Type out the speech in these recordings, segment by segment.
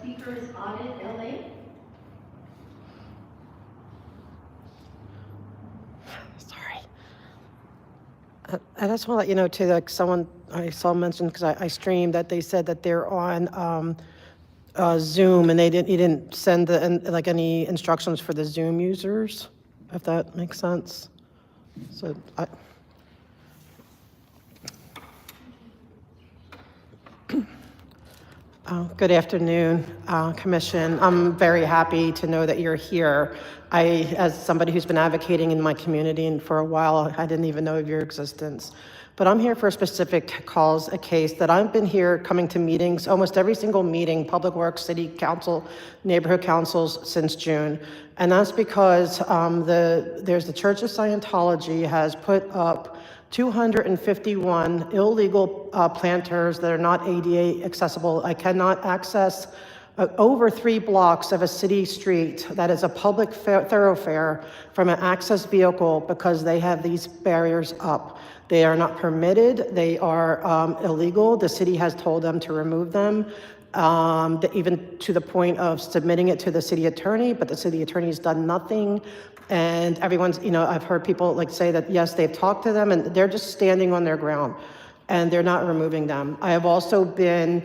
speaker is Audit LA. Sorry. I just want to let you know too, like someone I saw mention, because I streamed, that they said that they're on Zoom, and you didn't send like any instructions for the Zoom users, if that makes sense. So good afternoon, Commission. I'm very happy to know that you're here. As somebody who's been advocating in my community and for a while, I didn't even know of your existence. But I'm here for a specific a case that I've been here coming to meetings, almost every single meeting, Public Works, City Council, Neighborhood Councils, since June. And that's because there's the Church of Scientology has put up 251 illegal planters that are not ADA accessible. I cannot access over 3 blocks of a city street that is a public thoroughfare from an access vehicle because they have these barriers up. They are not permitted. They are illegal. The city has told them to remove them, even to the point of submitting it to the city attorney, but the city attorney's done nothing. And everyone's, I've heard people like say that, yes, they've talked to them and they're just standing on their ground and they're not removing them. I have also been,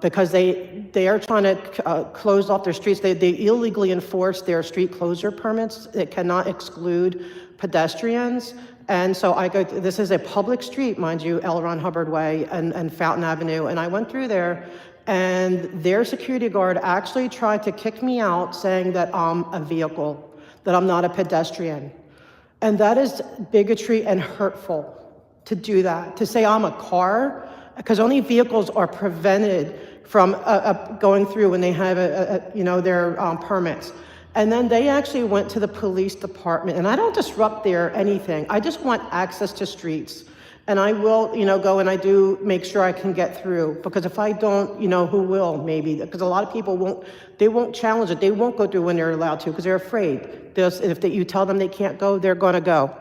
because they are trying to close off their streets, they illegally enforce their street closure permits. It cannot exclude pedestrians. And so this is a public street, mind you, L. Ron Hubbard Way and Fountain Avenue. And I went through there and their security guard actually tried to kick me out saying that I'm a vehicle, that I'm not a pedestrian. And that is bigotry and hurtful to do that, to say I'm a car, because only vehicles are prevented from going through when they have their permits. And then they actually went to the police department, and I don't disrupt their anything. I just want access to streets. And I will, go and I do make sure I can get through, because if I don't, who will, maybe? Because a lot of people won't challenge it. They won't go through when they're allowed to because they're afraid. If you tell them they can't go, they're gonna go.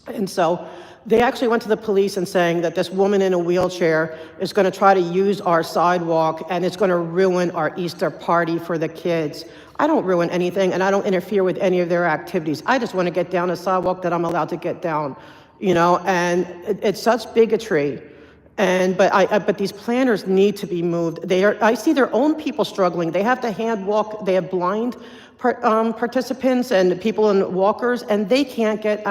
And so they actually went to the police and saying that this woman in a wheelchair is gonna try to use our sidewalk and it's gonna ruin our Easter party for the kids. I don't ruin anything and I don't interfere with any of their activities. I just wanna get down a sidewalk that I'm allowed to get down. And it's such bigotry. But these planners need to be moved. I see their own people struggling. They have to hand walk. They have blind participants and people in walkers, and they can't get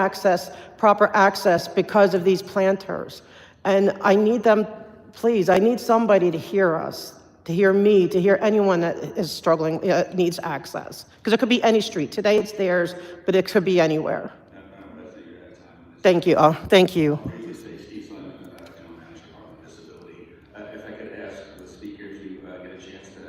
proper access because of these planters. And I need them, please, I need somebody to hear us, to hear me, to hear anyone that is struggling, needs access. Because it could be any street. Today it's theirs, but it could be anywhere. Thank you. Thank you. If I could ask the speaker to get a chance to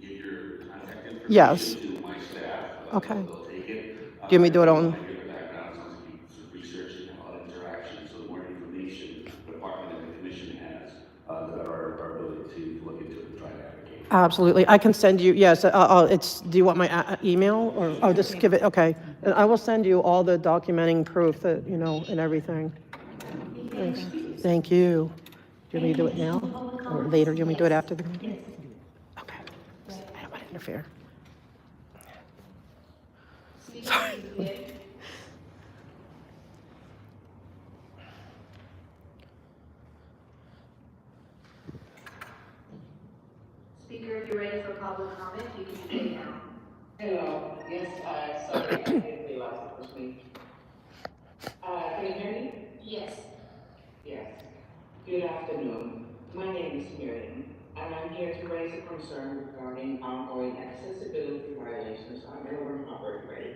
give your contact information Yes. to my staff. Okay. They'll take it. Do you want me to do it on? Your background sounds like you've researched and a lot of interaction, so the more information the department and the commission has, the better our ability to look into it and try to advocate. Absolutely. I can send you, yes, do you want my email or, oh, just give it, okay. And I will send you all the documenting proof that, and everything. Thanks. Thank you. Do you want me to do it now or later? Do you want me to do it after the meeting? Okay. I don't want to interfere. Sorry. Speaker, if you're ready for public comment, you can say now. Hello. Yes, sorry, I didn't realize it was me. Can you hear me? Yes. Yes. Good afternoon. My name is Miriam, and I'm here to raise a concern regarding ongoing accessibility violations on L. Hubbard Way.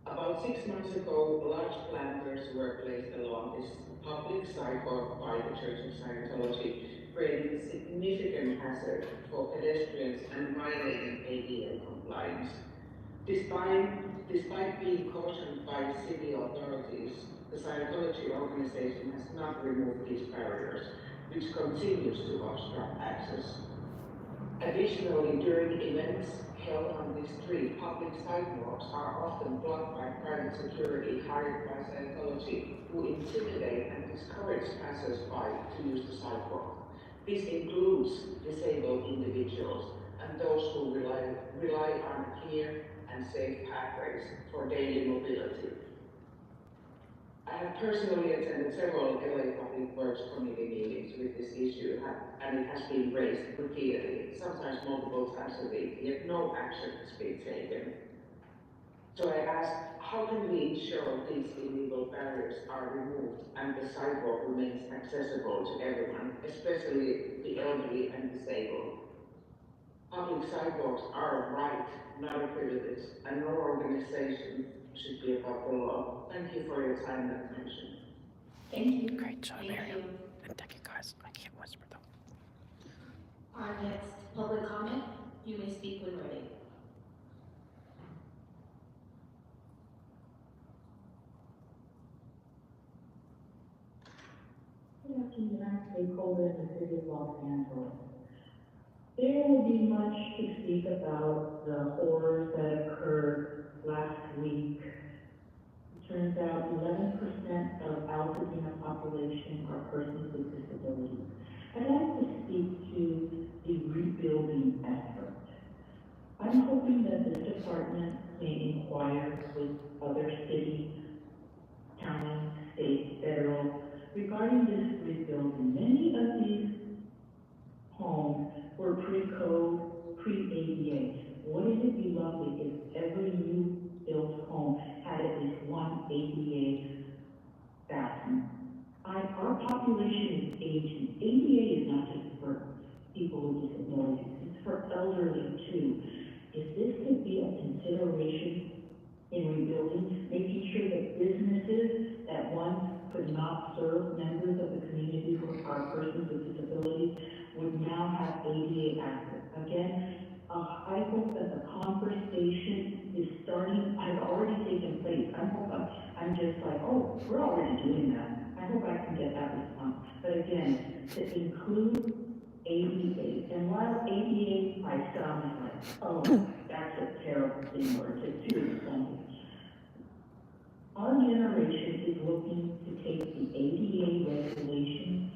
About 6 months ago, large planters were placed along this public sidewalk by the Church of Scientology, creating a significant hazard for pedestrians and violating ADA compliance. Despite being cautioned by city authorities, the Scientology organization has not removed these barriers, which continues to obstruct access. Additionally, during events held on this street, public sidewalks are often blocked by private security hired by Scientology, who intimidate and discourage passers-by to use the sidewalk. This includes disabled individuals. rely on clear and safe pathways for daily mobility. I have personally attended several LA Public Works Committee meetings with this issue, and it has been raised repeatedly, sometimes multiple times a week, yet no action has been taken. So I ask, how can we ensure these illegal barriers are removed and the sidewalk remains accessible to everyone, especially the elderly and disabled? Public sidewalks are a right, not a privilege, and no organization should be above the law. Thank you for your time and attention. Thank you. Great job, Thank Miriam. you. And thank you guys. I can't whisper though. Our next public comment, you may speak when ready. Good afternoon, I'm stakeholder in the city of Los Angeles. There will be much to speak about the horrors that occurred last week. It turns out 11% of Altadena population are persons with disabilities. I'd like to speak to the rebuilding effort. I'm hoping that this department may inquire with other cities, county, state, federal, regarding this rebuilding. Many of these homes were pre-code, pre-ADA. Wouldn't it be lovely if every new built home had at least one ADA bathroom? Our population is aging. ADA is not just for people with disabilities, it's for elderly too. If this could be a consideration in rebuilding, making sure that businesses that once could not serve members of the community who are persons with disabilities would now have ADA access. Again, I hope that the conversation is starting, has already taken place. I'm just like, oh, we're already doing that. I hope I can get that response. But again, to include ADA, and while ADA might sound like, oh, that's a terrible thing, or it's a serious something. Our generation is looking to take the ADA regulations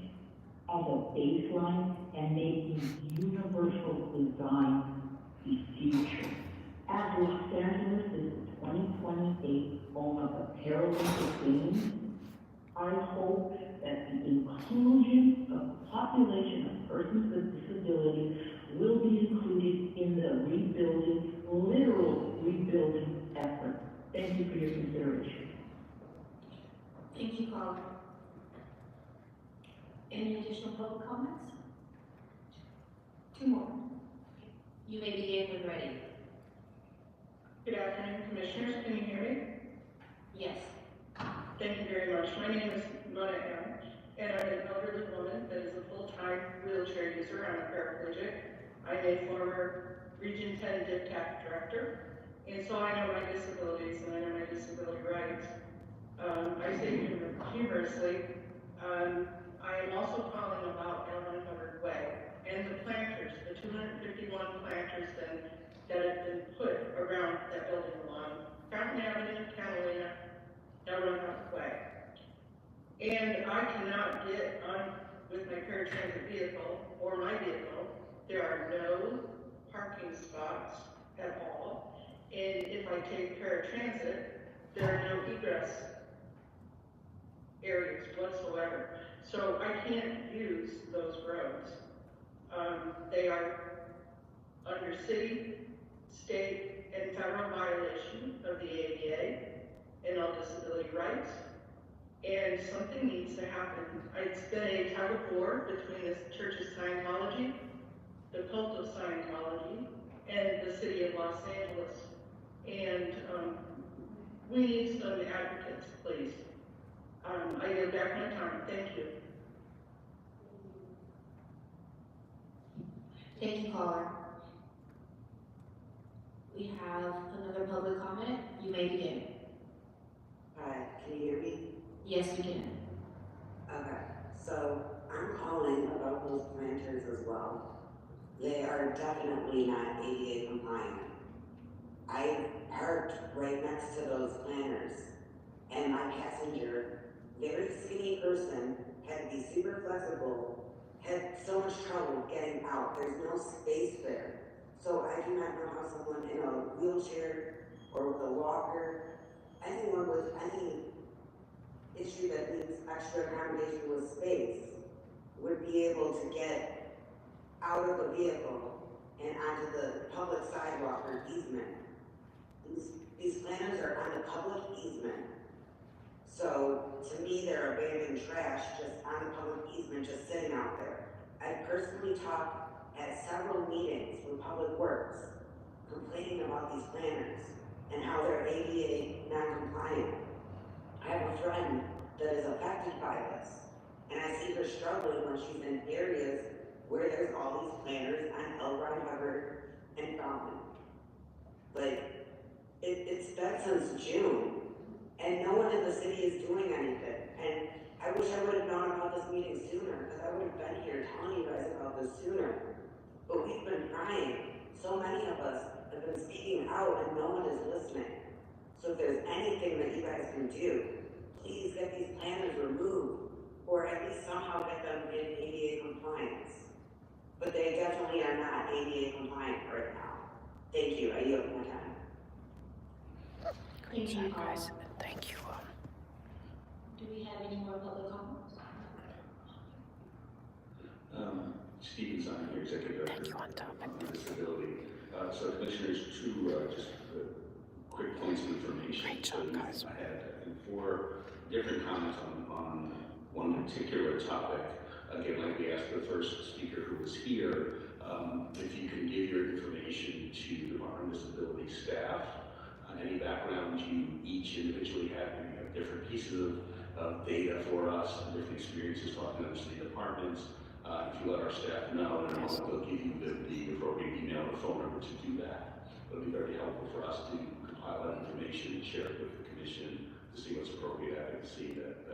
as a baseline and making universal design the future. As Los Angeles is the 2028 home of the Paralympic Games, I hope that the inclusion of the population of persons with disabilities will be included in the rebuilding, literal rebuilding effort. Thank you for your consideration. Thank you, caller. Any additional public comments? Two more. You may begin when ready. Good afternoon, Commissioners. Can you hear me? Yes. Thank you very much. My name is Mona M., and I'm an elderly woman that is a full-time wheelchair user. I'm a paraplegic. I'm a former Region 10 DIPTAC director, and so I know my disabilities and I know my disability rights. I say humorously, I am also calling about L100 Way and the planters, the 251 planters that have been put around that building along Fountain Avenue, Catalina, L100 Way. And I cannot get on with my paratransit vehicle or my vehicle. There are no parking spots at all. And if I take paratransit, there are no egress areas whatsoever. So I can't use those roads. They are under city, state, and federal violation of the ADA and all disability rights. And something needs to happen. It's been a tug of war between the Church of Scientology, the cult of Scientology, and the city of Los Angeles. And we need some advocates, please. I yield back my time. Thank you. Thank you, caller. We have another public comment. You may begin. Hi, can you hear me? Yes, you can. Okay, so I'm calling about those planters as well. They are definitely not ADA compliant. I parked right next to those planters, and my passenger, very skinny person, had to be super flexible, had so much trouble getting out. There's no space there. So I do not not know how someone in a wheelchair or with a walker, anyone with any issue that needs extra accommodation with space would be able to get out of the vehicle and onto the public sidewalk or easement. These planters are on the public easement. So to me, they're abandoned trash just on the public easement, just sitting out there. I personally talked at several meetings with Public Works complaining about these planters and how they're ADA non-compliant. I have a friend that is affected by this, and I see her struggling when she's in areas where there's all these planters on L. Ron Hubbard and Fountain. Like, it's been since June, and no one in the city is doing anything. And I wish I would have known about this meeting sooner, because I would have been here telling you guys about this sooner. But we've been trying. So many of us have been speaking out, and no one is listening. So if there's anything that you guys can do, please get these planters removed, or at least somehow get them in ADA compliance. But they definitely are not ADA compliant right now. Thank you. I yield my time. Thank you, Guys, thank you. Do we have any more public comments? Stephen Simon here, Executive Director on Disability. So Commissioners, two just quick points of information. Great job, guys. I had 4 different comments on one particular topic. Again, like we asked the first speaker who was here, if you can give your information to the Department of Disability staff, any background you each individually have, maybe you have different pieces of data for us, and different experiences talking to the city departments. If you let our staff know, and they'll give you the appropriate email or phone number to do that. It'll be very helpful for us to compile that information and share it with the commission to see what's appropriate advocacy that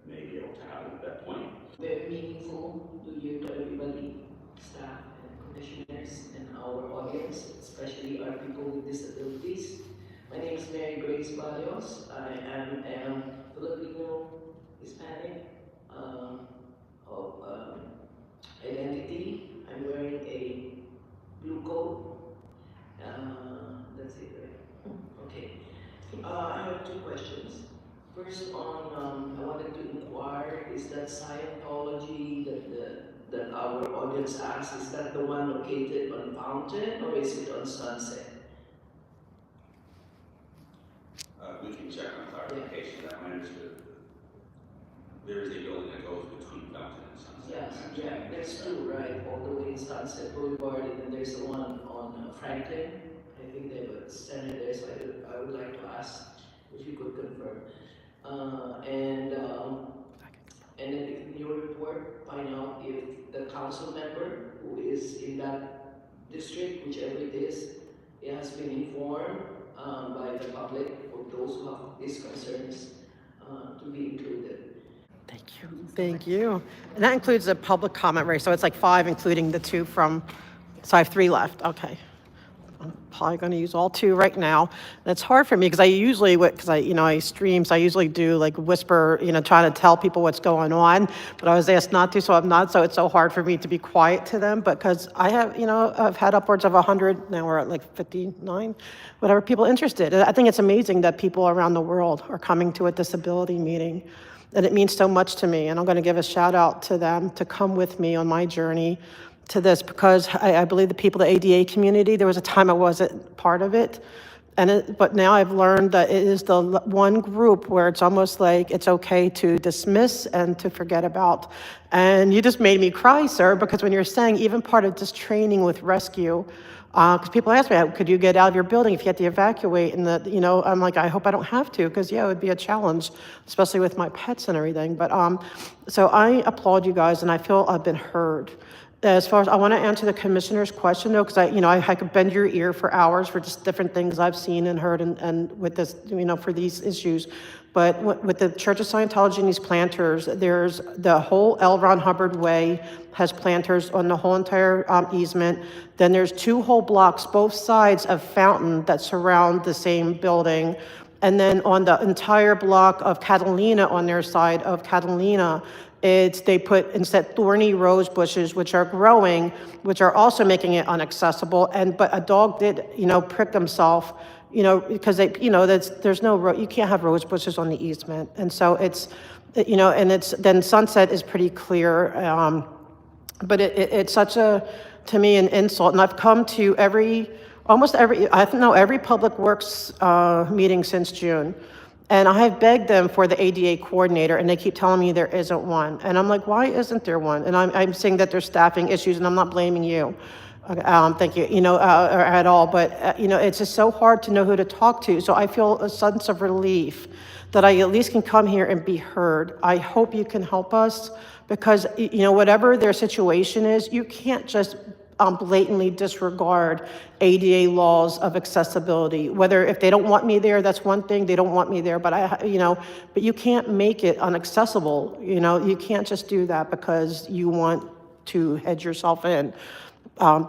may be able to happen at that point. Very meaningful to you, to everybody, staff and commissioners and our audience, especially our people with disabilities. My name is Mary Grace Barrios. I am a Filipino Hispanic of identity. I'm wearing a blue coat. That's it, right? Okay. I have 2 questions. First on, I wanted to inquire, is that Scientology that our audience asks, is that the one located on Fountain or is it on Sunset? We can check on clarification. That might understood. There is a building that goes between Fountain and Sunset. Yes, yeah, there's 2, right, all the way in Sunset Boulevard, and then there's the one on Franklin. I think they have a center there, so I would like to ask if you could confirm. And then if in your report, find out if the council member who is in that district, whichever it is, it has been informed by the public or those who have these concerns to be included. Thank you. Thank you. And that includes a public comment, right? So it's like 5, including the 2 from, so I have 3 left. Okay. I'm probably going to use all 2 right now. That's hard for me because I usually, because I stream, so I usually do like whisper, trying to tell people what's going on. But I was asked not to, so I'm not. So it's so hard for me to be quiet to them. But because I have, I've had upwards of 100. Now we're at like 59, whatever people interested. I think it's amazing that people around the world are coming to a disability meeting, and it means so much to me. And I'm going to give a shout out to them to come with me on my journey to this, because I believe the people, the ADA community, there was a time I wasn't part of it, but now I've learned that it is the one group where it's almost like it's okay to dismiss and to forget about. And you just made me cry, sir, because when you're saying even part of this training with rescue, because people ask me, could you get out of your building if you had to evacuate? And I'm like, I hope I don't have to, because it would be a challenge, especially with my pets and everything. But so I applaud you guys, and I feel I've been heard. As far as I want to answer the commissioner's question, though, because I could bend your ear for hours for just different things I've seen and heard, and with this, for these issues. But with the Church of Scientology and these planters, there's the whole L. Ron Hubbard Way has planters on the whole entire easement. Then there's 2 whole blocks, both sides of Fountain, that surround the same building. And then on the entire block of Catalina, on their side of Catalina, They put instead thorny rose bushes, which are growing, which are also making it inaccessible. But a dog did, prick himself, because there's no, you can't have rose bushes on the easement. And so then Sunset is pretty clear. But it's such to me, an insult. And I've come to almost every public works meeting since June. And I have begged them for the ADA coordinator, and they keep telling me there isn't one. And I'm like, why isn't there one? And I'm saying that there's staffing issues, and I'm not blaming you. Thank you, or at all. But, it's just so hard to know who to talk to. So I feel a sense of relief that I at least can come here and be heard. I hope you can help us, because, whatever their situation is, you can't just blatantly disregard ADA laws of accessibility. Whether if they don't want me there, that's one thing. They don't want me there, but but you can't make it inaccessible. You can't just do that because you want to hedge yourself in.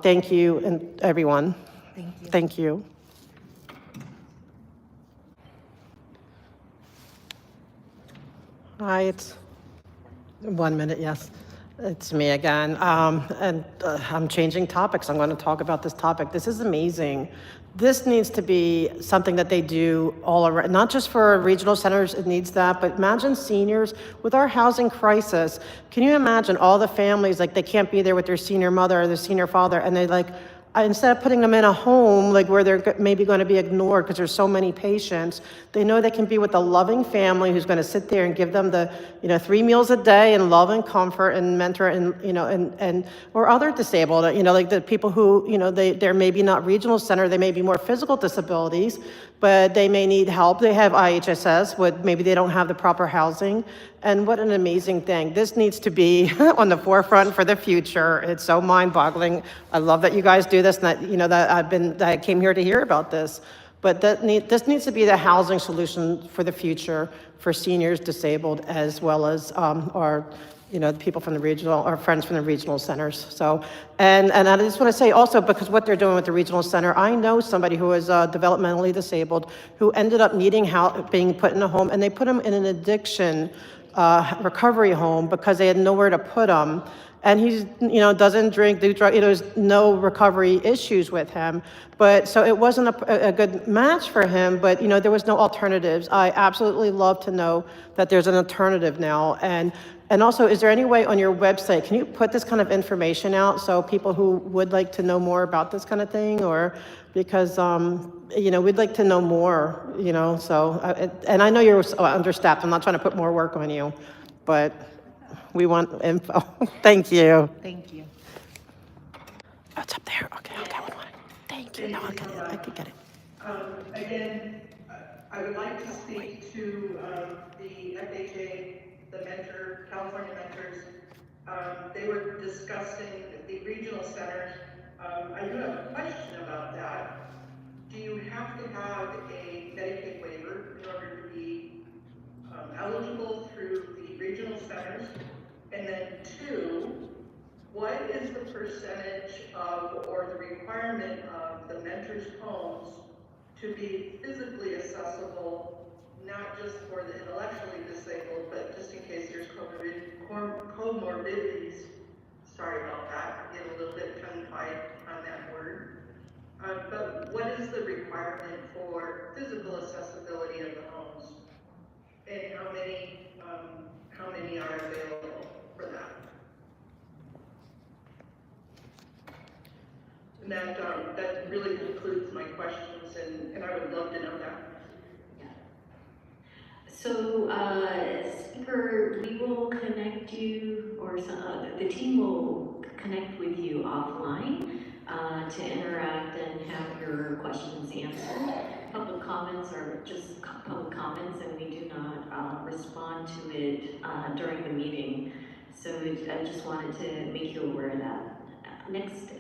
Thank you, and everyone. Thank you. Thank you. Hi, it's 1 minute, yes. It's me again. I'm changing topics. I'm going to talk about this topic. This is amazing. This needs to be something that they do all around, not just for regional centers, it needs that, but imagine seniors with our housing crisis. Can you imagine all the families, like they can't be there with their senior mother or their senior father, and they instead of putting them in a home, like where they're maybe going to be ignored because there's so many patients, they know they can be with a loving family who's going to sit there and give them the, 3 meals a day and love and comfort and mentor and or other disabled, like the people who, they're maybe not regional center, they may be more physical disabilities, but they may need help. They have IHSS, but maybe they don't have the proper housing. And what an amazing thing. This needs to be on the forefront for the future. It's so mind-boggling. I love that you guys do this, and that I came here to hear about this. But this needs to be the housing solution for the future for seniors, disabled, as well as our people from the regional, our friends from the regional centers. So, and I just want to say also, because what they're doing with the regional center, I know somebody who is developmentally disabled who ended up needing help, being put in a home, and they put him in an addiction recovery home because they had nowhere to put him. And he's, doesn't drink, do drugs, there's no recovery issues with him. But so it wasn't a good match for him, but, there was no alternatives. I absolutely love to know that there's an alternative now. And also, is there any way on your website, can you put this kind of information out so people who would like to know more about this kind of thing, or because, we'd like to know more, so, and I know you're understaffed. I'm not trying to put more work on you, but we want info. Thank you. Thank you. Oh, it's up there. Okay, one more. Thank you. No, I could get it. Again, I would like to speak to the FHA, the mentor, California mentors. They were discussing the regional centers. I do have a question about that. Do you have to have a Medicaid waiver in order to be eligible through the regional centers? And then 2, what is the percentage of, or the requirement of the mentors' homes to be physically accessible, not just for the intellectually disabled, but just in case there's comorbidities? Sorry about that, I get a little bit tongue-tied on that word. But what is the requirement for physical accessibility of the homes? And how many are available for that? And that really concludes my questions, and I would love to know that. So, Speaker, we will connect you, or the team will connect with you offline to interact and have your questions answered. Public comments are just public comments, and we do not respond to it during the meeting. So I just wanted to make you aware of that. Next,